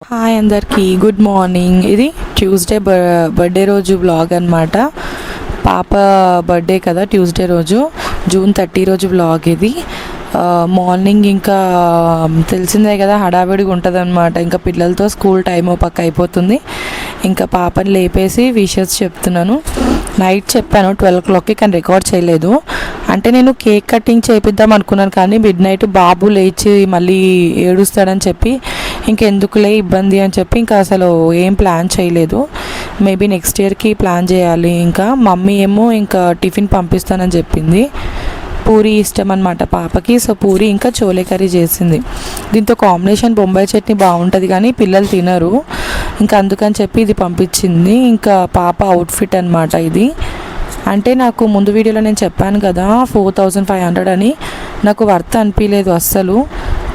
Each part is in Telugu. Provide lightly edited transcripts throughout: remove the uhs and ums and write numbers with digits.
హాయ్ అందరికీ గుడ్ మార్నింగ్. ఇది ట్యూస్డే బర్త్డే రోజు వ్లాగ్ అనమాట. పాప బర్త్డే కదా ట్యూస్డే రోజు, జూన్ 30 రోజు వ్లాగ్ ఇది. మార్నింగ్ ఇంకా తెలిసిందే కదా, హడావిడిగా ఉంటుంది అనమాట. ఇంకా పిల్లలతో స్కూల్ టైం పక్క అయిపోతుంది. ఇంకా పాపని లేపేసి విషెస్ చెప్తున్నాను. నైట్ చెప్పాను 12 o'clockకి, కానీ రికార్డ్ చేయలేదు. అంటే నేను కేక్ కటింగ్ చేపిద్దాం అనుకున్నాను, కానీ మిడ్ నైట్ బాబు లేచి మళ్ళీ ఏడుస్తాడని చెప్పి ఇంకెందుకులే ఇబ్బంది అని చెప్పి ఇంకా అసలు ఏం ప్లాన్ చేయలేదు. మేబీ నెక్స్ట్ ఇయర్కి ప్లాన్ చేయాలి. ఇంకా మమ్మీ ఏమో ఇంకా టిఫిన్ పంపిస్తానని చెప్పింది. పూరి ఇష్టం అనమాట పాపకి, సో పూరి ఇంకా చోలే కర్రీ చేసింది. దీంతో కాంబినేషన్ బొంబాయి చట్నీ బాగుంటుంది, కానీ పిల్లలు తినరు. ఇంకా అందుకని చెప్పి ఇది పంపించింది. ఇంకా పాప అవుట్ఫిట్ అనమాట ఇది. అంటే నాకు ముందు వీడియోలో నేను చెప్పాను కదా 4500 అని, నాకు వర్త్ అనిపించలేదు అస్సలు.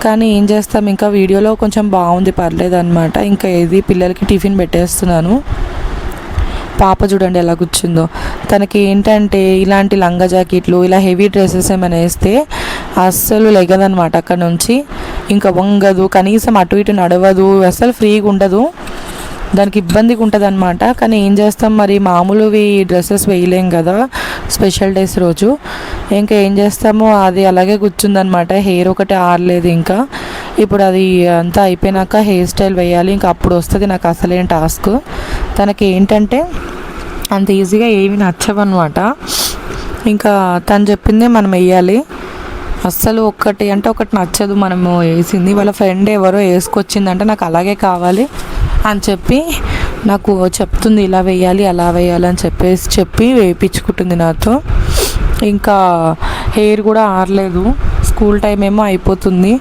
కానీ ఏం చేస్తాం, ఇంకా వీడియోలో కొంచెం బాగుంది, పర్లేదు అనమాట. ఇంకా ఇది పిల్లలకి టిఫిన్ పెట్టేస్తున్నాను. పాప చూడండి ఎలా కూర్చుందో. తనకి ఏంటంటే ఇలాంటి లంగా జాకెట్లు, ఇలా హెవీ డ్రెస్సెస్ ఏమైనా వేస్తే అస్సలు లెగదనమాట అక్కడ నుంచి. ఇంకా వంగదు, కనీసం అటు ఇటు నడవదు, అస్సలు ఫ్రీగా ఉండదు. దానికి ఇబ్బందిగా ఉంటుంది అనమాట. కానీ ఏం చేస్తాం మరి, మామూలువి డ్రెస్సెస్ వేయలేం కదా స్పెషల్ డేస్ రోజు. ఇంకా ఏం చేస్తామో అది అలాగే కూర్చుందనమాట. హెయిర్ ఒకటి ఆరలేదు. ఇంకా ఇప్పుడు అది అంతా అయిపోయినాక హెయిర్ స్టైల్ వేయాలి. ఇంకా అప్పుడు వస్తుంది నాకు అసలేం టాస్క్. తనకి ఏంటంటే అంత ఈజీగా ఏమి నచ్చవన్నమాట. ఇంకా తను చెప్పిందే మనం వేయాలి. అస్సలు ఒకటి అంటే ఒకటి నచ్చదు మనము వేసింది. వాళ్ళ ఫ్రెండ్ ఎవరో వేసుకొచ్చిందంటే నాకు అలాగే కావాలి అని చెప్పి నాకు చెప్తుంది, ఇలా వేయాలి అలా వేయాలి అని చెప్పి వేయించుకుంటుంది నాతో. ఇంకా హెయిర్ కూడా ఆరలేదు. స్కూల్ టైం ఏమో అయిపోతుంది.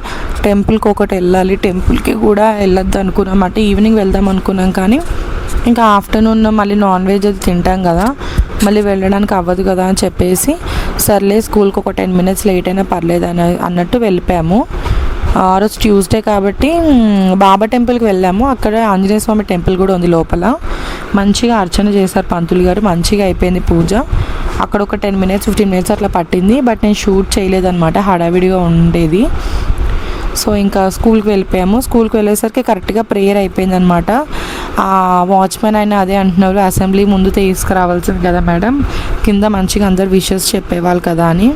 టెంపుల్కి ఒకటి వెళ్ళాలి, టెంపుల్కి కూడా వెళ్ళొద్దు అనుకున్నాం. అంటే ఈవినింగ్ వెళ్దాం అనుకున్నాం, కానీ ఇంకా ఆఫ్టర్నూన్ మళ్ళీ నాన్ వెజ్ అది తింటాం కదా, మళ్ళీ వెళ్ళడానికి అవ్వదు కదా అని చెప్పేసి సర్లే స్కూల్కి ఒక 10 minutes లేట్ అయినా పర్లేదు అన్నట్టు వెళ్ళిపోయాము. ఆ రోజు ట్యూస్డే కాబట్టి బాబా టెంపుల్కి వెళ్ళాము. అక్కడ ఆంజనేయ స్వామి టెంపుల్ కూడా ఉంది లోపల. మంచిగా అర్చన చేశారు పంతులు గారు, మంచిగా అయిపోయింది పూజ. అక్కడ ఒక 10 minutes 15 minutes అట్లా పట్టింది. బట్ నేను షూట్ చేయలేదన్నమాట, హడావిడిగా ఉండేది. సో ఇంకా స్కూల్కి వెళ్ళిపోయాము. స్కూల్కి వెళ్ళేసరికి కరెక్ట్గా ప్రేయర్ అయిపోయింది అనమాట. ఆ వాచ్మెన్ అయినా అదే అంటున్నారు, అసెంబ్లీ ముందు తీసుకురావాల్సింది కదా మేడం, కింద మంచిగా అందరు విషెస్ చెప్పేవాళ్ళు కదా అని.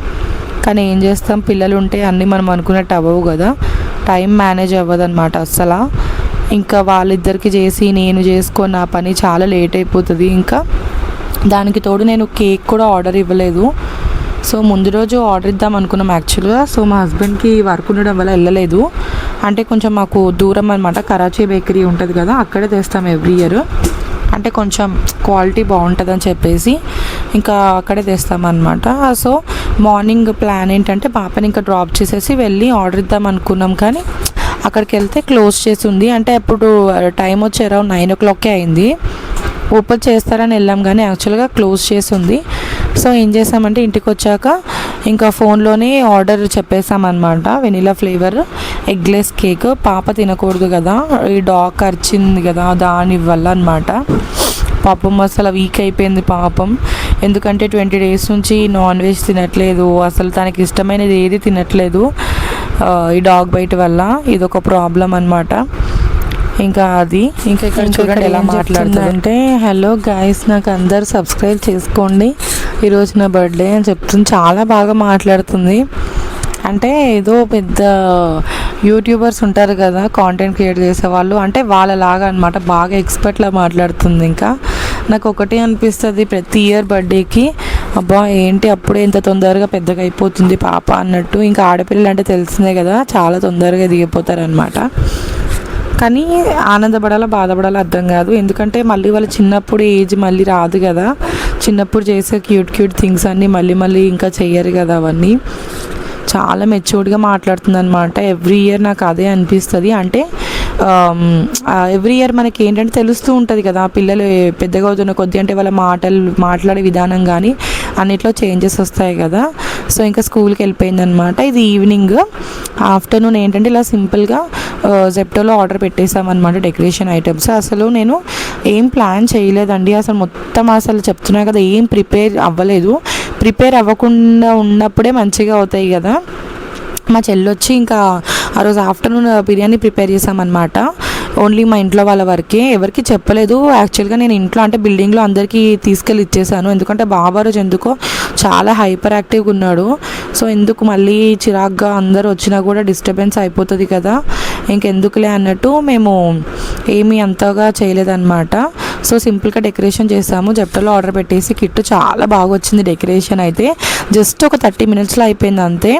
కానీ ఏం చేస్తాం, పిల్లలు ఉంటే అన్నీ మనం అనుకున్నట్టు అవ్వవు కదా, టైం మేనేజ్ అవ్వదు అనమాట అస్సలు. ఇంకా వాళ్ళిద్దరికి చేసి నేను చేసుకొని నా పని చాలా లేట్ అయిపోతుంది. ఇంకా దానికి తోడు నేను కేక్ కూడా ఆర్డర్ ఇవ్వలేదు. సో ముందు రోజు ఆర్డర్ ఇద్దాం అనుకున్నాం యాక్చువల్గా. సో మా హస్బెండ్కి వర్క్ ఉండడం వల్ల వెళ్ళలేదు. అంటే కొంచెం మాకు దూరం అనమాట, కరాచీ బేకరీ ఉంటుంది కదా, అక్కడే తెస్తాం ఎవ్రీ ఇయర్. అంటే కొంచెం క్వాలిటీ బాగుంటుందని చెప్పేసి ఇంకా అక్కడే తెస్తామన్నమాట. సో మార్నింగ్ ప్లాన్ ఏంటంటే పాపని ఇంకా డ్రాప్ చేసేసి వెళ్ళి ఆర్డర్ ఇద్దాం అనుకున్నాం, కానీ అక్కడికి వెళ్తే క్లోజ్ చేసి ఉంది. అంటే అప్పుడు టైం వచ్చి అరౌండ్ 9 o'clockకే అయింది. ఓపెన్ చేస్తారని వెళ్ళాం, కానీ యాక్చువల్గా క్లోజ్ చేసి ఉంది. సో ఏం చేసామంటే ఇంటికి వచ్చాక ఇంకా ఫోన్లోనే ఆర్డర్ చెప్పేసామన్నమాట. Vanilla flavour eggless cake. పాప తినకూడదు కదా, ఈ డాగ్ ఖర్చింది కదా దాని వల్ల అనమాట. పాపం అసలు వీక్ అయిపోయింది పాపం. ఎందుకంటే 20 days నుంచి నాన్ వెజ్ తినట్లేదు, అసలు తనకి ఇష్టమైనది ఏది తినట్లేదు ఈ డాగ్ బైట్ వల్ల. ఇదొక ప్రాబ్లం అనమాట. ఇంకా అది ఇంకా ఇక్కడ చూడండి ఎలా మాట్లాడుతుందంటే, హలో గైస్, నాకు అందరు సబ్స్క్రైబ్ చేసుకోండి, ఈరోజు నా బర్త్డే అని చెప్తుంది. చాలా బాగా మాట్లాడుతుంది. అంటే ఏదో పెద్ద యూట్యూబర్స్ ఉంటారు కదా కాంటెంట్ క్రియేట్ చేసేవాళ్ళు, అంటే వాళ్ళలాగా అనమాట, బాగా ఎక్స్పర్ట్లా మాట్లాడుతుంది. ఇంకా నాకు ఒకటే అనిపిస్తుంది ప్రతి ఇయర్ బర్త్డేకి, అబ్బా ఏంటి అప్పుడే ఇంత తొందరగా పెద్దగా అయిపోతుంది పాప అన్నట్టు. ఇంకా ఆడపిల్లలు అంటే తెలిసిందే కదా, చాలా తొందరగా దిగిపోతారనమాట. కానీ ఆనందపడాలా బాధపడాలో అర్థం కాదు. ఎందుకంటే మళ్ళీ వాళ్ళ చిన్నప్పుడు ఏజ్ మళ్ళీ రాదు కదా, చిన్నప్పుడు చేసే క్యూట్ థింగ్స్ అన్నీ మళ్ళీ ఇంకా చెయ్యరు కదా అవన్నీ. చాలా మెచ్యూర్డ్గా మాట్లాడుతుంది అనమాట. ఎవ్రీ ఇయర్ నాకు అదే అనిపిస్తుంది. అంటే ఎవ్రీ ఇయర్ మనకి ఏంటంటే తెలుస్తూ ఉంటుంది కదా, పిల్లలు పెద్దగా అవుతున్న కొద్దీ అంటే వాళ్ళ మాట్లాడే విధానం కానీ అన్నిట్లో చేంజెస్ వస్తాయి కదా. సో ఇంకా స్కూల్కి వెళ్ళిపోయింది అనమాట. ఇది ఈవినింగ్. ఆఫ్టర్నూన్ ఏంటంటే ఇలా సింపుల్గా జెప్టోలో ఆర్డర్ పెట్టేసామన్నమాట డెకరేషన్ ఐటమ్స్. అసలు నేను ఏం ప్లాన్ చేయలేదండి, అసలు చెప్తున్నా కదా, ఏం ప్రిపేర్ అవ్వలేదు. ప్రిపేర్ అవ్వకుండా ఉన్నప్పుడే మంచిగా అవుతాయి కదా. మా చెల్లి వచ్చి ఇంకా ఆ రోజు ఆఫ్టర్నూన్ బిర్యానీ ప్రిపేర్ చేసామన్నమాట. ఓన్లీ మా ఇంట్లో వాళ్ళ వరకే, ఎవరికి చెప్పలేదు. యాక్చువల్గా నేను ఇంట్లో అంటే బిల్డింగ్లో అందరికీ తీసుకెళ్ళి ఇచ్చేసాను, ఎందుకంటే బాబా రోజు ఎందుకో చాలా హైపర్ యాక్టివ్గా ఉన్నాడు. సో ఎందుకు మళ్ళీ చిరాగ్గా అందరూ వచ్చినా కూడా డిస్టర్బెన్స్ అయిపోతుంది కదా, ఇంకెందుకులే అన్నట్టు మేము ఏమీ అంతగా చేయలేదన్నమాట. సో సింపుల్గా డెకరేషన్ చేసాము. జెప్టోలో ఆర్డర్ పెట్టేసి కిట్ చాలా బాగా వచ్చింది. డెకరేషన్ అయితే జస్ట్ ఒక 30 minutesలో అయిపోయింది అంతే.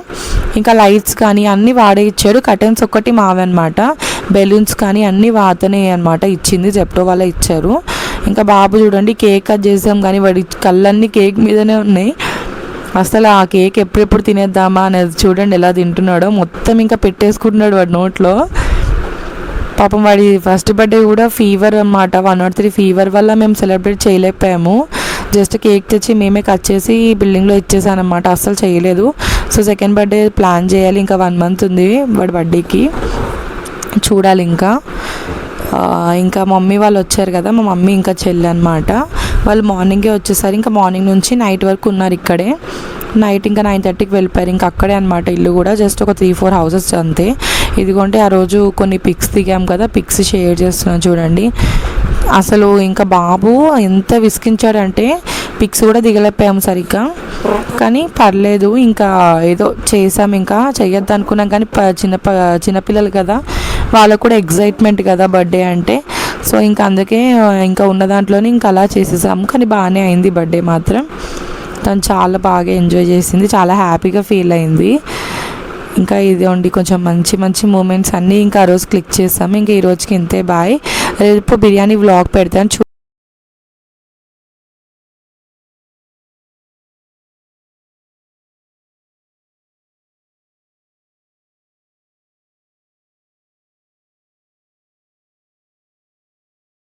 ఇంకా లైట్స్ కానీ అన్నీ వాడే ఇచ్చాడు. కర్టన్స్ ఒక్కటి మావే అనమాట. బెలూన్స్ కానీ అన్నీ వాతనే అనమాట ఇచ్చింది, జెప్టో వాళ్ళే ఇచ్చారు. ఇంకా బాబు చూడండి కేక్ కట్ చేసాం కానీ వాడి కళ్ళన్నీ కేక్ మీదనే ఉన్నాయి. అసలు ఆ కేక్ ఎప్పుడెప్పుడు తినేద్దామా అనేది చూడండి ఎలా తింటున్నాడో, మొత్తం ఇంకా పెట్టేసుకుంటున్నాడు వాడి నోట్లో. పాపం వాడి ఫస్ట్ బర్త్డే కూడా ఫీవర్ అన్నమాట, 103 ఫీవర్ వల్ల మేము సెలబ్రేట్ చేయలేకపోయాము. జస్ట్ కేక్ తెచ్చి మేమే కట్ చేసి బిల్డింగ్లో ఇచ్చేసాను అనమాట, అస్సలు చేయలేదు. సో సెకండ్ బర్త్డే ప్లాన్ చేయాలి, ఇంకా 1 month ఉంది వాడి బర్త్డేకి, చూడాలి. ఇంకా మమ్మీ వాళ్ళు వచ్చారు కదా, మా మమ్మీ ఇంకా చెల్లి అనమాట. వాళ్ళు మార్నింగే వచ్చేసారు. ఇంకా మార్నింగ్ నుంచి నైట్ వరకు ఉన్నారు ఇక్కడే. నైట్ ఇంకా 9:30కి వెళ్ళిపోయారు. ఇంకా అక్కడే అనమాట ఇల్లు కూడా, జస్ట్ ఒక 3-4 houses అంతే. ఇదిగోంటే ఆ రోజు కొన్ని పిక్స్ దిగాం కదా, పిక్స్ షేర్ చేస్తున్నాను చూడండి. అసలు ఇంకా బాబు ఎంత విసిగించాడంటే పిక్స్ కూడా దిగలేకపోయాము సరిగ్గా, కానీ పర్లేదు ఇంకా ఏదో చేసాం. ఇంకా చెయ్యొద్దు అనుకున్నాం కానీ చిన్నపిల్లలు కదా, వాళ్ళకు కూడా ఎగ్జైట్మెంట్ కదా బర్త్డే అంటే. సో ఇంకా అందుకే ఇంకా ఉన్న దాంట్లోనే ఇంకా అలా చేసేసాము. కానీ బాగానే అయింది బర్త్డే మాత్రం. తను చాలా బాగా ఎంజాయ్ చేసింది, చాలా హ్యాపీగా ఫీల్ అయింది. ఇంకా ఇది ఉండి కొంచెం మంచి మంచి మూమెంట్స్ అన్నీ ఇంకా ఆ రోజు క్లిక్ చేసాము. ఇంకా ఈ రోజుకి ఇంతే, బాయ్. రేపు బిర్యానీ వ్లాగ్ పెడతాను.